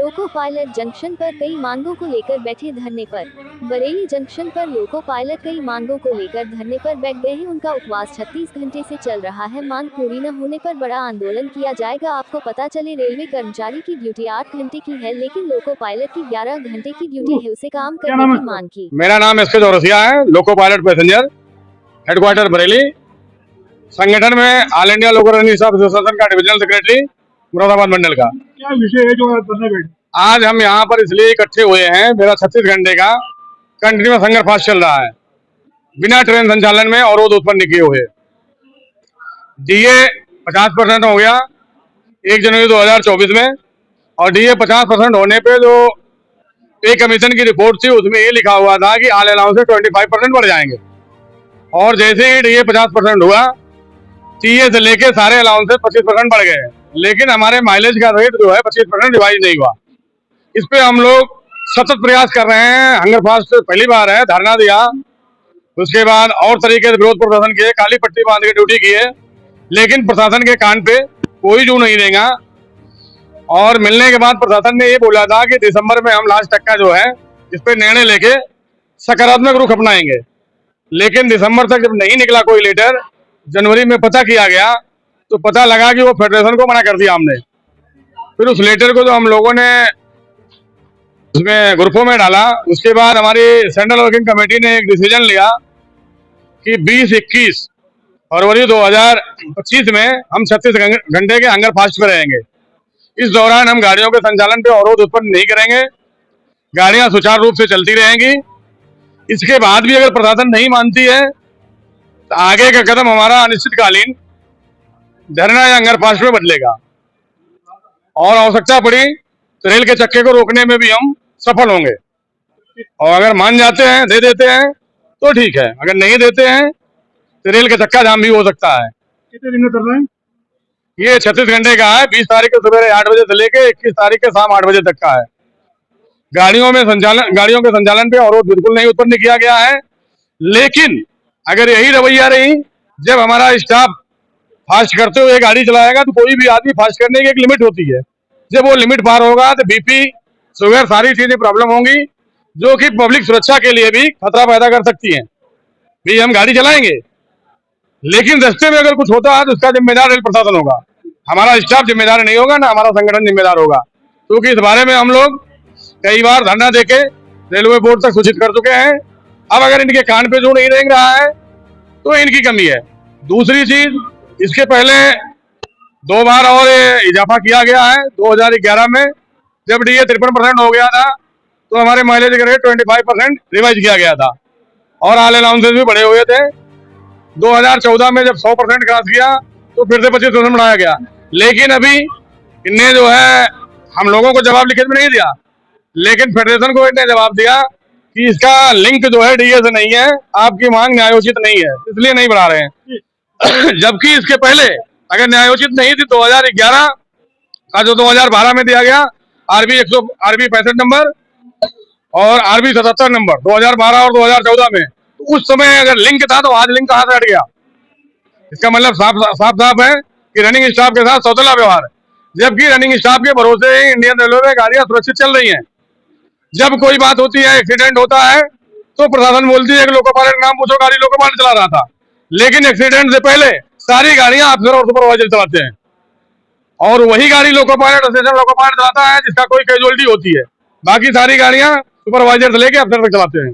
Loco pilot junction पर कई मांगों को लेकर बैठे धरने पर। बरेली जंक्शन पर लोको पायलट कई मांगों को लेकर धरने पर बैठ गए हैं। उनका उपवास 36 घंटे से चल रहा है। मांग पूरी न होने पर बड़ा आंदोलन किया जाएगा। आपको पता चले रेलवे कर्मचारी की ड्यूटी 8 घंटे की है, लेकिन लोको पायलट की 11 घंटे की ड्यूटी है। उसे काम करने की मांग की। मेरा नाम एस के चौरसिया है, loco pilot passenger, headquarter Bareilly. संगठन में ऑल इंडिया लोको रनिंग स्टाफ एसोसिएशन का डिविजनल सेक्रेटरी मुरादाबाद मंडल का। क्या विषय है जो बैठे? आज हम यहाँ पर इसलिए इकट्ठे हुए हैं, मेरा 36 घंटे का कंटिन्यूअस हंगर फास्ट चल रहा है, बिना ट्रेन संचालन में अवरोध उत्पन्न किए हुए। डीए 50% हो गया 1 जनवरी 2024 में, और डीए 50% होने पे जो पे कमीशन की रिपोर्ट थी उसमें ये लिखा हुआ था कि ऑल अलाउंस से 25% बढ़ जाएंगे। और जैसे ही डीए 50% हुआ, टीए से लेके सारे अलाउंस से 25% बढ़ गए, लेकिन हमारे माइलेज का रेट जो है 25% रिवाइज नहीं हुआ। इस पे हम लोग सतत प्रयास कर रहे हैं। हंगर फास्ट पहली बार है, धरना दिया, उसके बाद और तरीके से विरोध प्रदर्शन किए, काली पट्टी बांध के ड्यूटी किए, लेकिन प्रशासन के कान पे कोई जू नहीं देगा। और मिलने के बाद प्रशासन ने ये बोला था कि दिसंबर में हम लास्ट तक का जो है इस पे निर्णय लेके सकारात्मक रुख अपनाएंगे, लेकिन दिसंबर तक जब नहीं निकला कोई लेटर, जनवरी में पता किया गया तो पता लगा कि वो फेडरेशन को मना कर दिया हमने। फिर उस लेटर को जो हम लोगों ने उसमें ग्रुपों में डाला, उसके बाद हमारी सेंट्रल वर्किंग कमेटी ने एक डिसीजन लिया कि 20-21 फरवरी 2025 में हम 36 घंटे के हंगर फास्ट पे रहेंगे। इस दौरान हम गाड़ियों के संचालन पे अवरोध उत्पन्न नहीं करेंगे, गाड़ियां सुचारू रूप से चलती रहेंगी। इसके बाद भी अगर प्रशासन नहीं मानती है तो आगे का कदम हमारा अनिश्चितकालीन धरना या हंगर फास्ट में बदलेगा, और आवश्यकता पड़ी तो रेल के चक्के को रोकने में भी हम सफल होंगे। और अगर मान जाते हैं, दे देते हैं तो ठीक है, अगर नहीं देते हैं तो रेल का चक्का जाम भी हो सकता है। कितने दिन में कर रहे हैं? ये 36 घंटे का है, 20 तारीख को सवेरे 8 बजे से लेके 21 तारीख के शाम 8 बजे तक का है। गाड़ियों के संचालन पे अवरोध बिल्कुल नहीं उत्पन्न किया गया है, लेकिन अगर यही रवैया रही, जब हमारा स्टाफ फास्ट करते हुए गाड़ी चलाएगा तो कोई भी आदमी फास्ट करने की एक लिमिट होती है, जब वो लिमिट पार होगा तो बीपी, शुगर, सारी चीजें प्रॉब्लम होंगी, जो कि पब्लिक सुरक्षा के लिए भी खतरा पैदा कर सकती हैं। भी हम गाड़ी चलाएंगे, लेकिन रास्ते में अगर कुछ होता है तो उसका जिम्मेदार रेल प्रशासन होगा, हमारा स्टाफ जिम्मेदार नहीं होगा, ना हमारा संगठन जिम्मेदार होगा। क्योंकि इस बारे में हम लोग कई बार धरना देके रेलवे बोर्ड तक सूचित कर चुके हैं। अब अगर इनके कान पे जो नहीं रेंग रहा है तो इनकी कमी है। दूसरी चीज, इसके पहले 2 बार और इजाफा किया गया है। 2011 में जब डीए 53% हो गया था तो हमारे माइलेज का रेट 25% रिवाइज किया गया था, और ऑल अलाउंसेस भी बढ़े हुए थे। 2014 में जब 100% क्रॉस किया तो फिर से 25% बढ़ाया गया, लेकिन अभी इनने जो है हम लोगों को जवाब लिखित में नहीं दिया, लेकिन फेडरेशन को इन्हें जवाब दिया कि इसका लिंक जो है डीए से नहीं है, आपकी मांग न्यायोचित नहीं है, इसलिए नहीं बढ़ा रहे हैं। जबकि इसके पहले अगर न्यायोचित नहीं थी, 2011 का जो 2012 में दिया गया आरबी 65 नंबर और आरबी 77 नंबर 2012 और 2014 में, तो उस समय अगर लिंक था तो आज लिंक कहां से हट गया? इसका मतलब साफ है कि रनिंग स्टाफ के साथ सौतेला व्यवहार है, जबकि रनिंग स्टाफ के भरोसे ही इंडियन रेलवे में गाड़ियां सुरक्षित चल रही हैं। जब कोई बात होती है, एक्सीडेंट होता है, तो प्रशासन बोलती है कि लोको पायलट नाम पूछो, गाड़ी लोको पायलट चला रहा था, लेकिन एक्सीडेंट से पहले सारी गाड़ियां अफसर और सुपरवाइजर चलाते हैं, और वही गाड़ी loco pilot station loco pilot चलाता है जिसका कोई कैजुअलिटी होती है। बाकी सारी गाड़ियां सुपरवाइजर से लेके अफसर तक चलाते हैं।